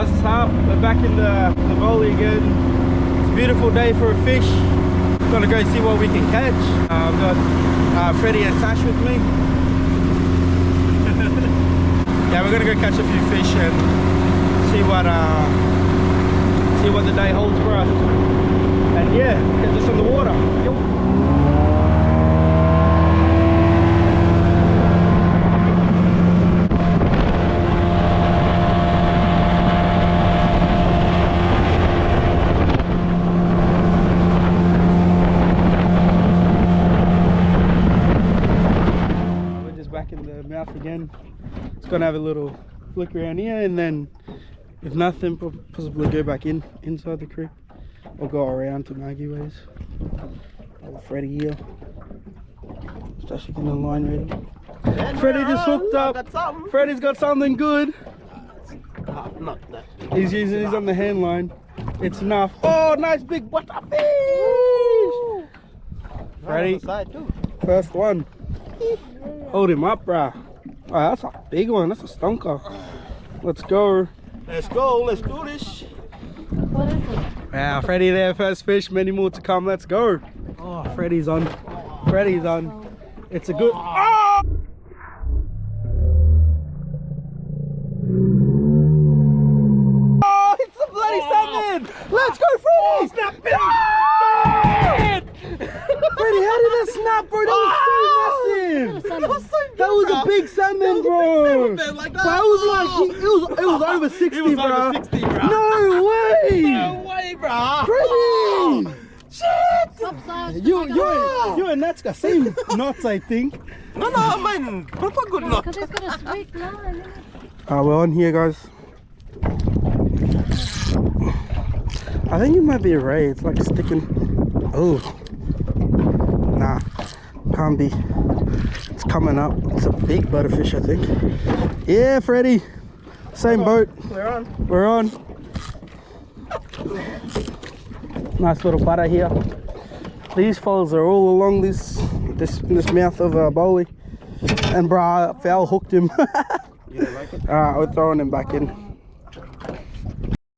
What's up? We're back in the Bohle again. It's a beautiful day for a fish. Gonna go see what we can catch. I've got Freddie and Tash with me. Yeah, we're gonna go catch a few fish and see what the day holds for us. And yeah, catch us on the water. Again, it's gonna have a little flick around here, and then if nothing, possibly go back inside the creek or go around to Maggie Ways. Freddie here, it's actually getting the line ready. Freddie just hooked up. Freddie's got something good. Not that. He's on the hand line. It's enough. Oh, nice big butterfish! Freddie, first one. Hold him up, bruh. Oh, that's a big one. That's a stonker. Let's go. Let's go. Let's do this. What is it? Yeah, Freddie there. First fish. Many more to come. Let's go. Oh, Freddie's on. Freddie's on. It's a good. Oh! Oh, it's a bloody salmon. Let's go, Freddie. Snap it. Freddie, how did that snap, bro? That was so massive. That was a big salmon, bro. That was like, it was over 60, bro. No way. No way, bro. Freddie. Shit. You and Natska same knots, I think. No, mine. Proper good knot. Because it's got a sweet line. We're on here, guys. I think it might be a ray. It's like sticking. Oh. Nah, can't be. It's coming up. It's a big butterfish, I think. Yeah, Freddie. Same boat. We're on. Nice little butter here. These falls are all along this mouth of Bohle. And brah, foul hooked him. You don't like it? Alright, we're throwing him back in.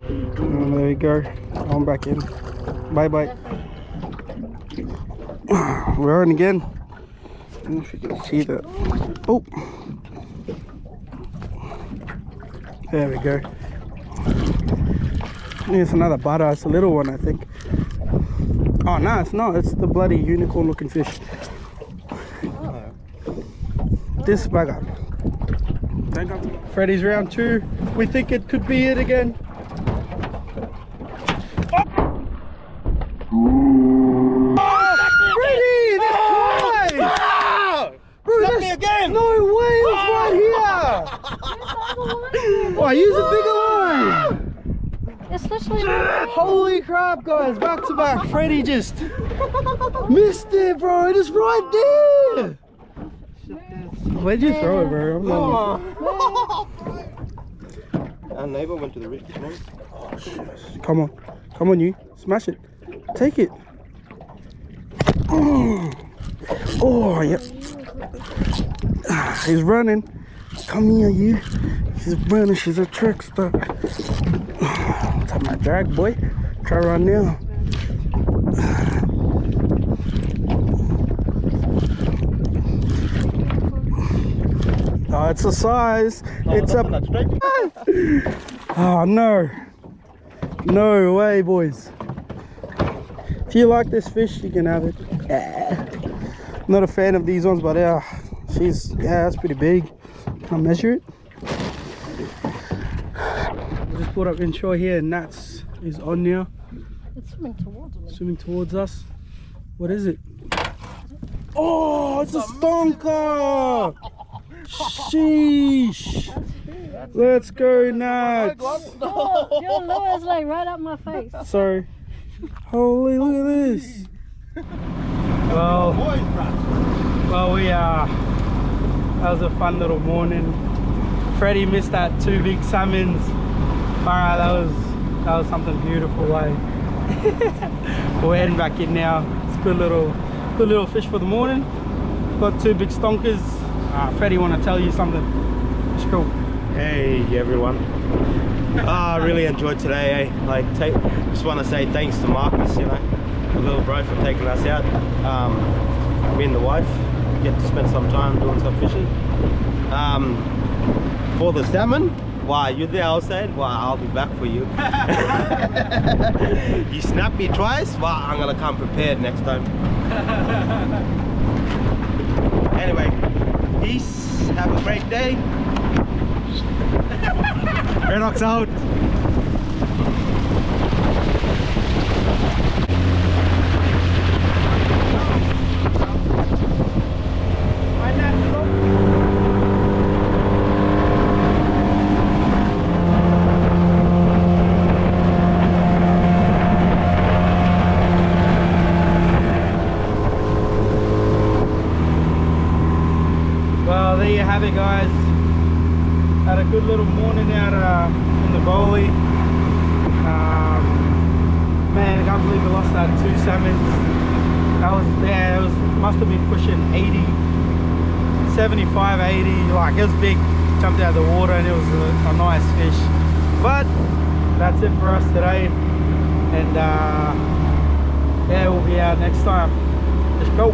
And there we go. On back in. Bye bye. We're on again. I don't know if you can see that. Oh, there we go. Here's another butter. It's a little one, I think. Oh no, it's not. It's the bloody unicorn looking fish. This bugger. Freddie's round 2. We think it could be it again. Again. No way, it's right here. Oh, use a bigger line. It's literally. Holy crap, guys, back to back. Freddie just missed it, bro. It is right there. Where'd you throw it, bro? I'm not. Our neighbor went to the reef this morning. Oh, shit. Come on, you smash it. Take it. Oh, yep. He's running. Come here, you. She's running. She's a trickster. Take my drag, boy. Try run now. Oh, it's a size. It's a. Oh no. No way, boys. If you like this fish, you can have it. Yeah. Not a fan of these ones, but yeah, that's pretty big. Can I measure it? I just pulled up inshore here, and Nats is on now. It's swimming towards me. Swimming towards us. What is it? Oh, it's a stonker! Sheesh! Let's go, Nats! Your lure's like right up my face. Sorry. Holy, look at this! Well, that was a fun little morning. Freddie missed that 2 big salmons. Alright, that was something beautiful, eh? We're heading back in now. It's a good little fish for the morning. Got 2 big stonkers. Freddie, want to tell you something? It's cool. Hey everyone. I really enjoyed today, eh? Like, just want to say thanks to Marcus, you know, the little bro, for taking us out. Me and the wife get to spend some time doing some fishing. For the salmon, wow, you're there outside. Wow, I'll be back for you. You snapped me twice. Wow, I'm gonna come prepared next time. Anyway, peace. Have a great day. Redox out. Well, there you have it, guys. Had a good little morning out in the Bohle. Man, I can't believe we lost that 2 salmons. That was, yeah, it was, must have been pushing 80, 75, 80. Like, it was big. Jumped out of the water and it was a nice fish. But that's it for us today. And yeah, we'll be out next time. Let's go.